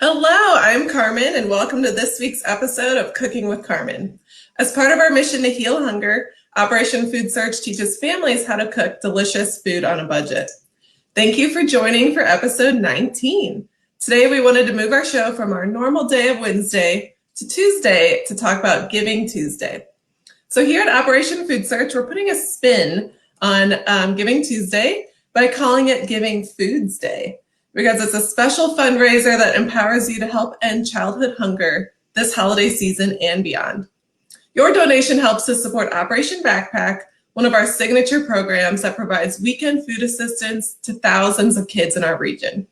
Hello, I'm Carmen, and welcome to this week's episode of Cooking with Carmen. As part of our mission to heal hunger, Operation Food Search teaches families how to cook delicious food on a budget. Thank you for joining for episode 19. Today, we wanted to move our show from our normal day of Wednesday to Tuesday to talk about Giving Tuesday. So here at Operation Food Search, we're putting a spin on Giving Tuesday by calling it Giving Foods Day, because it's a special fundraiser that empowers you to help end childhood hunger this holiday season and beyond. Your donation helps to support Operation Backpack, one of our signature programs that provides weekend food assistance to thousands of kids in our region.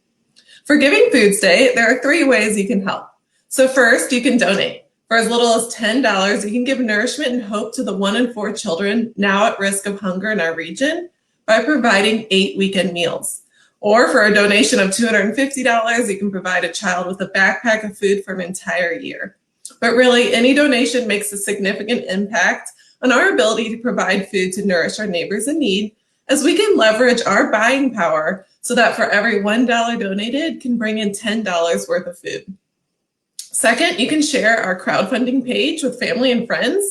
For Giving Foods Day, there are 3 ways you can help. So first, you can donate. For as little as $10, you can give nourishment and hope to the 1 in 4 children now at risk of hunger in our region by providing 8 weekend meals. Or for a donation of $250, you can provide a child with a backpack of food for an entire year. But really, any donation makes a significant impact on our ability to provide food to nourish our neighbors in need, as we can leverage our buying power so that for every $1 donated can bring in $10 worth of food. Second, you can share our crowdfunding page with family and friends,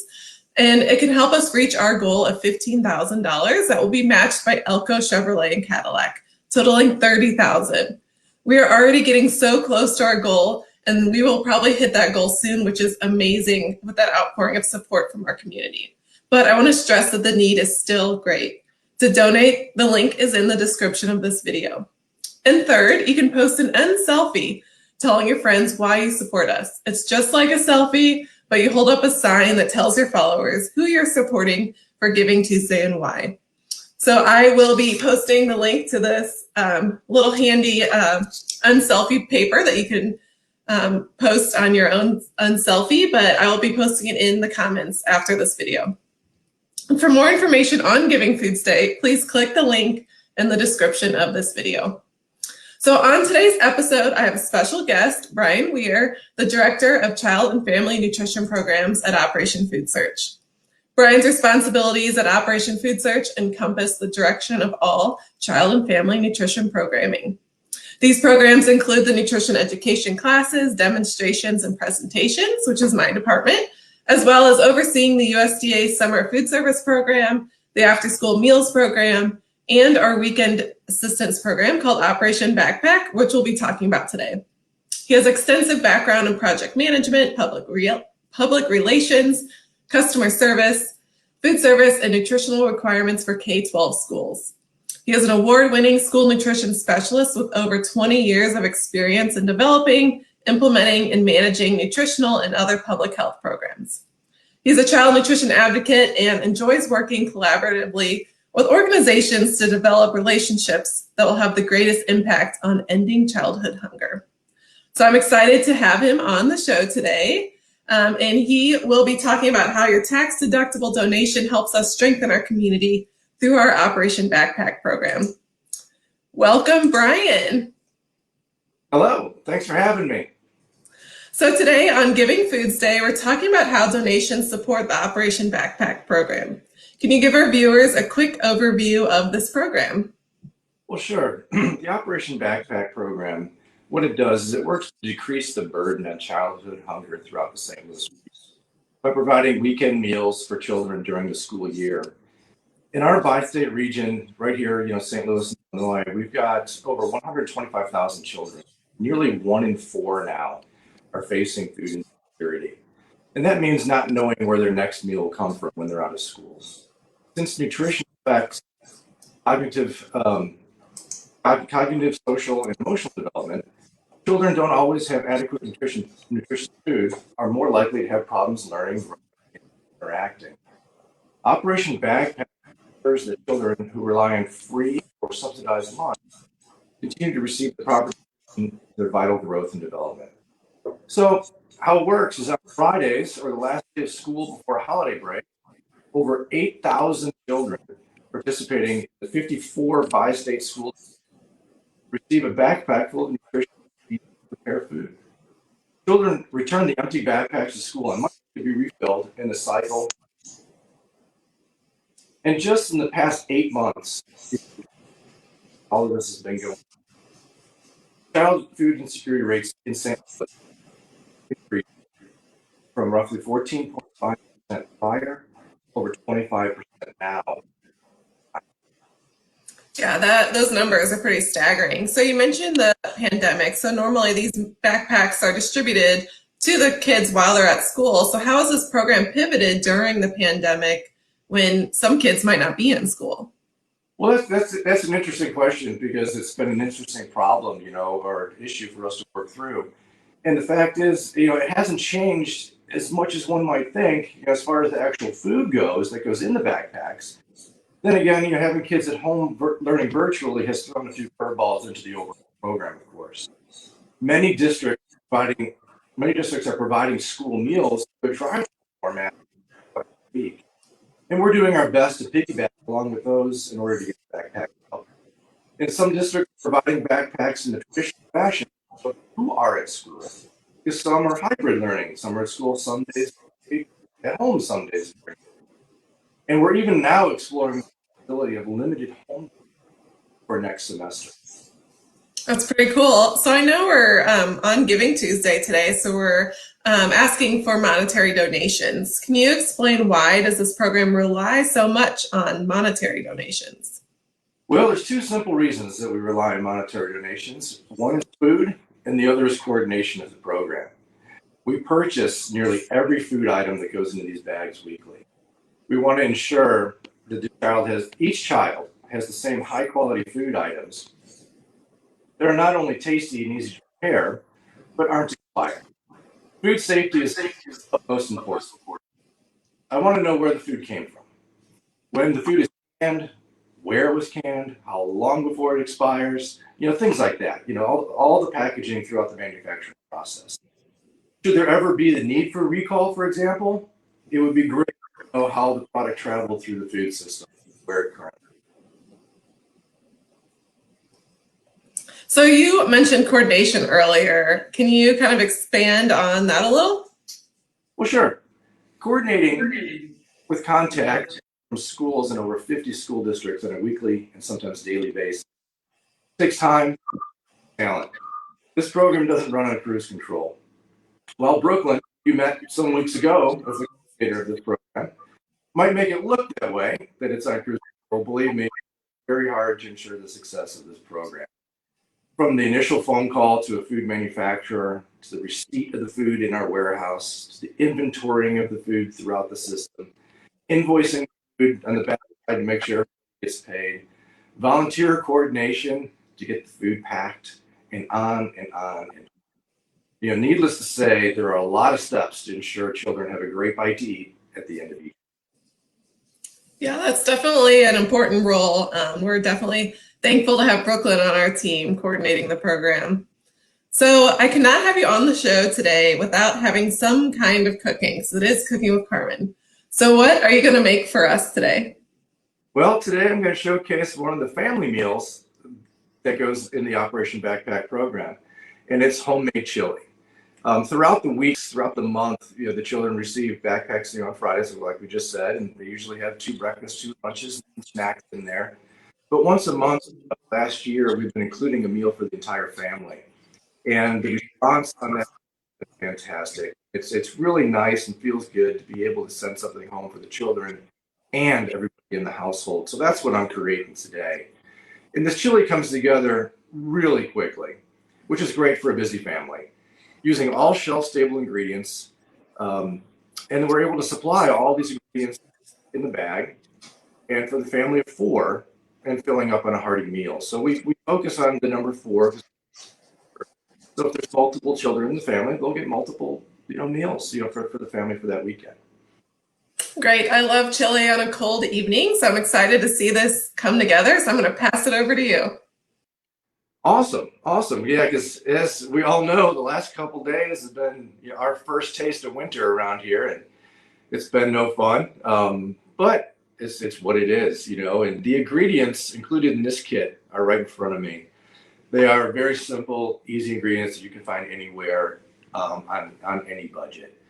and it can help us reach our goal of $15,000 that will be matched by Elko, Chevrolet, and Cadillac, totaling $30,000. We are already getting so close to our goal, and we will probably hit that goal soon, which is amazing with that outpouring of support from our community. But I want to stress that the need is still great. To donate, the link is in the description of this video. And third, you can post an end selfie telling your friends why you support us. It's just like a selfie, but you hold up a sign that tells your followers who you're supporting for Giving Tuesday and why. So I will be posting the link to this little handy unselfie paper that you can post on your own unselfie, but I will be posting it in the comments after this video. And for more information on Giving Foods Day, please click the link in the description of this video. So on today's episode, I have a special guest, Brian Weir, the Director of Child and Family Nutrition Programs at Operation Food Search. Brian's responsibilities at Operation Food Search encompass the direction of all child and family nutrition programming. These programs include the nutrition education classes, demonstrations, and presentations, which is my department, as well as overseeing the USDA Summer Food Service Program, the After School Meals Program, and our weekend assistance program called Operation Backpack, which we'll be talking about today. He has extensive background in project management, public relations, customer service, food service, and nutritional requirements for K-12 schools. He is an award-winning school nutrition specialist with over 20 years of experience in developing, implementing, and managing nutritional and other public health programs. He's a child nutrition advocate and enjoys working collaboratively with organizations to develop relationships that will have the greatest impact on ending childhood hunger. So I'm excited to have him on the show today. And he will be talking about how your tax-deductible donation helps us strengthen our community through our Operation Backpack program. Welcome, Brian. Hello, thanks for having me. So today on Giving Foods Day, we're talking about how donations support the Operation Backpack program. Can you give our viewers a quick overview of this program? Well, sure. The Operation Backpack program, what it does is it works to decrease the burden on childhood hunger throughout the St. Louis region by providing weekend meals for children during the school year. In our bi-state region, right here, St. Louis, Illinois, we've got over 125,000 children. Nearly 1 in 4 now are facing food insecurity. And that means not knowing where their next meal will come from when they're out of school. Since nutrition affects cognitive, social, and emotional development, children don't always have adequate nutritious food, are more likely to have problems learning, and interacting. Operation Backpack ensures that children who rely on free or subsidized lunch continue to receive the proper nutrition for their vital growth and development. So how it works is on Fridays, or the last day of school before a holiday break, over 8,000 children participating in the 54 bi-state schools receive a backpack full of nutrition to prepare food. Children return the empty backpacks to school on Monday to be refilled in the cycle. And just in the past 8 months, all of this has been going on. child food insecurity rates in San Francisco increased from roughly 14.5% prior, over 25% now. Yeah, those numbers are pretty staggering. So you mentioned the pandemic. So normally these backpacks are distributed to the kids while they're at school. So how has this program pivoted during the pandemic when some kids might not be in school? Well, that's an interesting question because it's been an interesting problem, or issue for us to work through. And the fact is, it hasn't changed as much as one might think, as far as the actual food goes that goes in the backpacks. Then again, having kids at home learning virtually has thrown a few curveballs into the overall program, of course. Many districts are providing school meals to a drive-through format twice a week. And we're doing our best to piggyback along with those in order to get the backpack out. And some districts are providing backpacks in the traditional fashion of who are at school. Because some are hybrid learning. Some are at school some days, at home some days. And we're even now exploring the possibility of limited home for next semester. That's pretty cool. So I know we're on Giving Tuesday today, so we're asking for monetary donations. Can you explain why does this program rely so much on monetary donations? Well, there's two simple reasons that we rely on monetary donations. One is food, and the other is coordination of the program. We purchase nearly every food item that goes into these bags weekly. We want to ensure that each child has the same high quality food items that are not only tasty and easy to prepare, but aren't expired. Food safety is most important. I want to know where the food came from, when the food is canned, where it was canned, how long before it expires, things like that. All the packaging throughout the manufacturing process. Should there ever be the need for recall, for example, it would be great to know how the product traveled through the food system, where it currently. So you mentioned coordination earlier. Can you kind of expand on that a little? Well, sure. Coordinating with contact from schools in over 50 school districts on a weekly and sometimes daily basis takes time and talent. This program doesn't run on cruise control. While Brooklyn, you met some weeks ago as the coordinator of this program, might make it look that way, that it's on cruise control. Believe me, it's very hard to ensure the success of this program. From the initial phone call to a food manufacturer, to the receipt of the food in our warehouse, to the inventorying of the food throughout the system, invoicing food on the back side to make sure it gets paid, volunteer coordination to get the food packed, and on and on. Needless to say, there are a lot of steps to ensure children have a great bite to eat at the end of each. Yeah, that's definitely an important role. We're definitely thankful to have Brooklyn on our team coordinating the program. So I cannot have you on the show today without having some kind of cooking. So it is Cooking with Carmen. So what are you going to make for us today? Well, today I'm going to showcase one of the family meals that goes in the Operation Backpack program, and it's homemade chili. Throughout the weeks, throughout the month, the children receive backpacks on Fridays, like we just said, and they usually have 2 breakfasts, 2 lunches, and snacks in there. But once a month, last year, we've been including a meal for the entire family. And the response on that is fantastic. It's really nice and feels good to be able to send something home for the children and everybody in the household. So that's what I'm creating today. And this chili comes together really quickly, which is great for a busy family. Using all shelf-stable ingredients, and we're able to supply all these ingredients in the bag, and for the family of 4, and filling up on a hearty meal. So we focus on the number 4. So if there's multiple children in the family, they'll get multiple, meals, for the family for that weekend. Great. I love chili on a cold evening, so I'm excited to see this come together. So I'm going to pass it over to you. Awesome. Yeah, because as we all know, the last couple days has been our first taste of winter around here, and it's been no fun. But it's what it is, and the ingredients included in this kit are right in front of me. They are very simple, easy ingredients that you can find anywhere on any budget.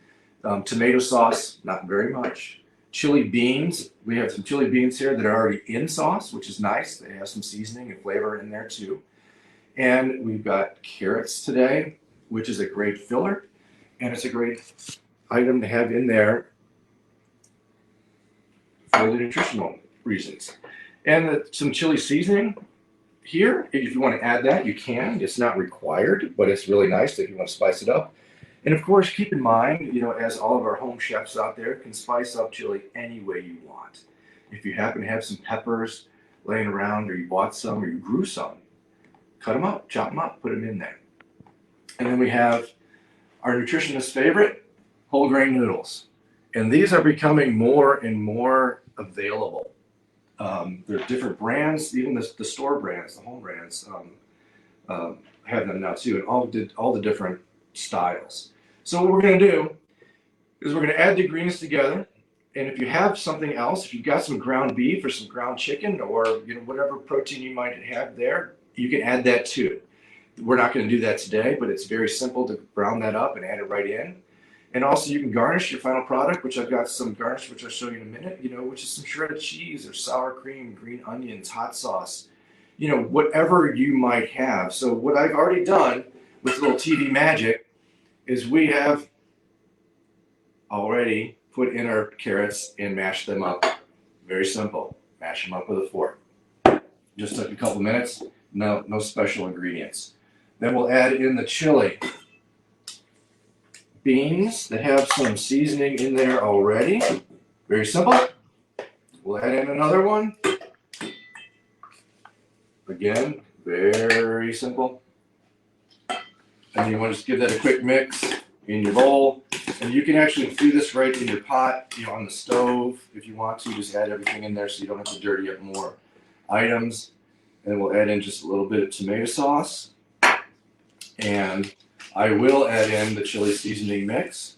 Tomato sauce, not very much. Chili beans, we have some chili beans here that are already in sauce, which is nice. They have some seasoning and flavor in there too. And we've got carrots today, which is a great filler, and it's a great item to have in there for the nutritional reasons. And some chili seasoning here. If you want to add that, you can. It's not required, but it's really nice if you want to spice it up. And of course, keep in mind, as all of our home chefs out there can spice up chili any way you want. If you happen to have some peppers laying around, or you bought some, or you grew some, cut them up, chop them up, put them in there. And then we have our nutritionist's favorite, whole grain noodles. And these are becoming more and more available. There are different brands, even the store brands, the home brands have them now too, and all the different styles. So what we're going to do is we're going to add the ingredients together. And if you have something else, if you've got some ground beef or some ground chicken, or whatever protein you might have there, you can add that too. We're not going to do that today, but it's very simple to brown that up and add it right in. And also you can garnish your final product, which I've got some garnish, which I'll show you in a minute, which is some shredded cheese or sour cream, green onions, hot sauce, whatever you might have. So what I've already done with a little TV magic is we have already put in our carrots and mashed them up. Very simple. Mash them up with a fork. Just took a couple minutes. No special ingredients. Then we'll add in the chili. Beans that have some seasoning in there already. Very simple. We'll add in another one. Again, very simple. And you want to just give that a quick mix in your bowl. And you can actually do this right in your pot, on the stove if you want to. Just add everything in there so you don't have to dirty up more items. And we'll add in just a little bit of tomato sauce. And I will add in the chili seasoning mix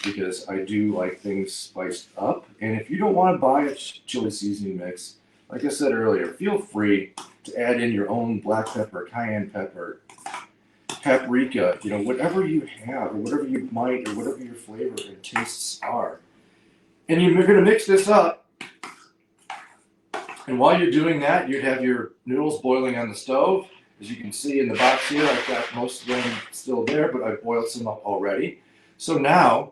because I do like things spiced up. And if you don't want to buy a chili seasoning mix, like I said earlier, feel free to add in your own black pepper, cayenne pepper, paprika, whatever you have or whatever you might or whatever your flavor and tastes are. And you're going to mix this up. And while you're doing that, you have your noodles boiling on the stove. As you can see in the box here, I've got most of them still there, but I've boiled some up already. So now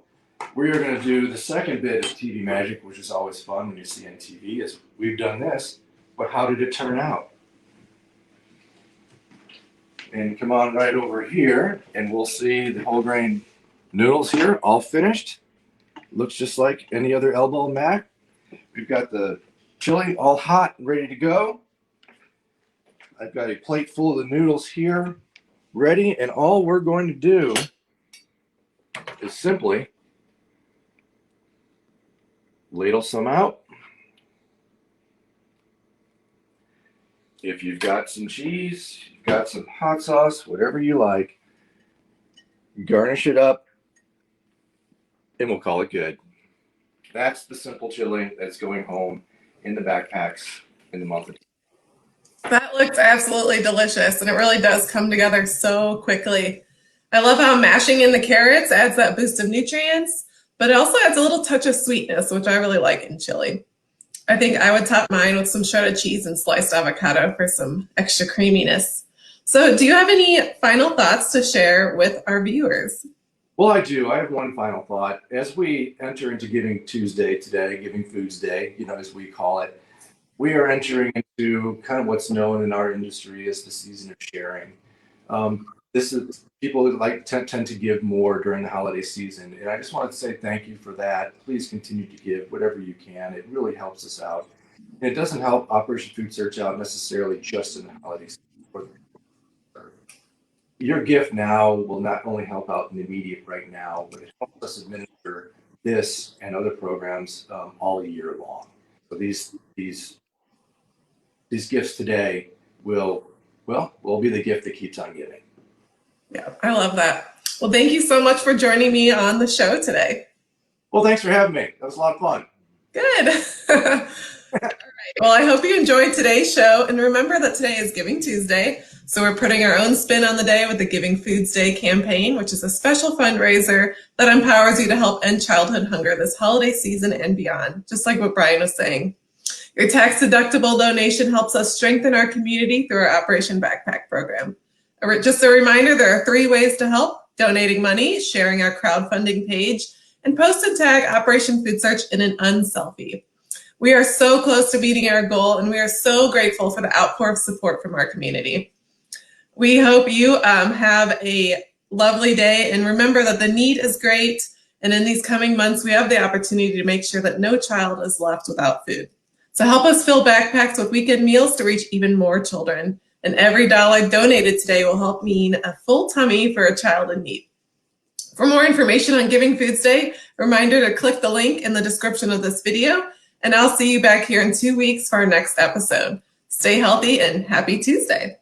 we are going to do the second bit of TV magic, which is always fun when you see on TV, is we've done this, but how did it turn out? And come on right over here, and we'll see the whole grain noodles here, all finished. Looks just like any other elbow mac. We've got the chili all hot and ready to go. I've got a plate full of the noodles here ready, and all we're going to do is simply ladle some out. If you've got some cheese, you've got some hot sauce, whatever you like, garnish it up, and we'll call it good. That's the simple chili that's going home in the backpacks in the month of December. That looks absolutely delicious, and it really does come together so quickly. I love how mashing in the carrots adds that boost of nutrients, but it also adds a little touch of sweetness, which I really like in chili. I think I would top mine with some shredded cheese and sliced avocado for some extra creaminess. So do you have any final thoughts to share with our viewers? Well, I do. I have one final thought. As we enter into Giving Tuesday today, Giving Foods Day, as we call it, we are entering into kind of what's known in our industry as the season of sharing. This is people that tend to give more during the holiday season, and I just wanted to say thank you for that. Please continue to give whatever you can. It really helps us out, and it doesn't help Operation Food Search out necessarily just in the holiday season. Your gift now will not only help out in the immediate right now, but it helps us administer this and other programs all year long. So these gifts today will be the gift that keeps on giving. Yeah, I love that. Well, thank you so much for joining me on the show today. Well, thanks for having me. That was a lot of fun. Good. All right. Well, I hope you enjoyed today's show. And remember that today is Giving Tuesday. So we're putting our own spin on the day with the Giving Foods Day campaign, which is a special fundraiser that empowers you to help end childhood hunger this holiday season and beyond, just like what Brian was saying. Your tax-deductible donation helps us strengthen our community through our Operation Backpack program. Just a reminder, there are 3 ways to help: donating money, sharing our crowdfunding page, and post and tag Operation Food Search in an unselfie. We are so close to meeting our goal, and we are so grateful for the outpour of support from our community. We hope you have a lovely day, and remember that the need is great, and in these coming months, we have the opportunity to make sure that no child is left without food. So help us fill backpacks with weekend meals to reach even more children. And every dollar donated today will help mean a full tummy for a child in need. For more information on Giving FoodsDay, reminder to click the link in the description of this video, and I'll see you back here in 2 weeks for our next episode. Stay healthy and happy Tuesday.